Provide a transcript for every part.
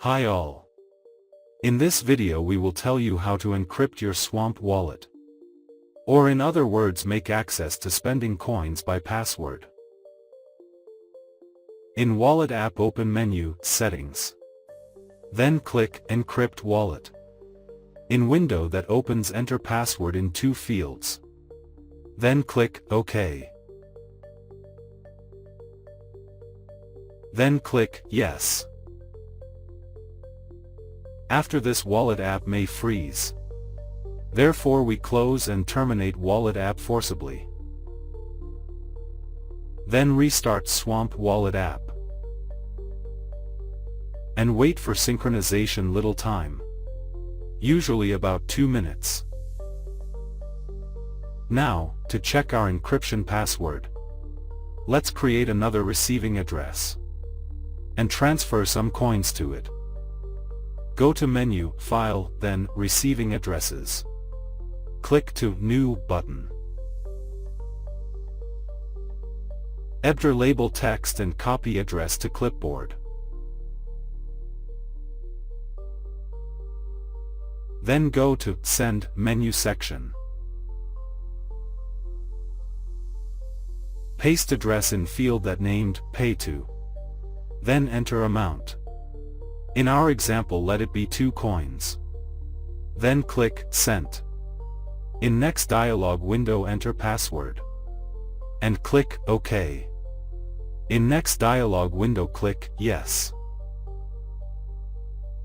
Hi all. In this video we will tell you how to encrypt your Swamp wallet. Or in other words, make access to spending coins by password. In Wallet app, open menu, Settings. Then click Encrypt Wallet. In window that opens, enter password in 2 fields. Then click OK. Then click Yes. After this, Wallet app may freeze. Therefore we close and terminate Wallet app forcibly. Then restart Swamp Wallet app. And wait for synchronization, little time. Usually about 2 minutes. Now, to check our encryption password, let's create another receiving address and transfer some coins to it. Go to menu, File, then Receiving Addresses. Click to New button. Enter label text and copy address to clipboard. Then go to Send menu section. Paste address in field that named Pay to. Then enter amount. In our example, let it be 2 coins. Then click Send. In next dialog window, enter password. And click OK. In next dialog window, click Yes.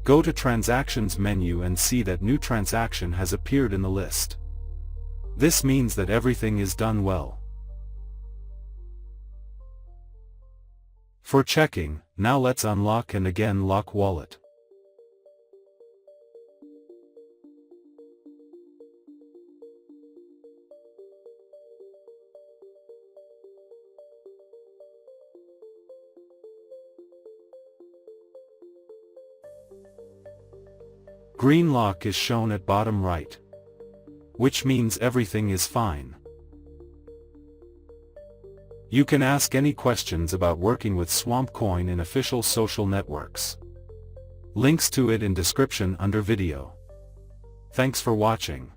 Go to Transactions menu and see that new transaction has appeared in the list. This means that everything is done well. For checking, now let's unlock and again lock wallet. Green lock is shown at bottom right, which means everything is fine. You can ask any questions about working with Swampcoin in official social networks. Links to it in description under video. Thanks for watching.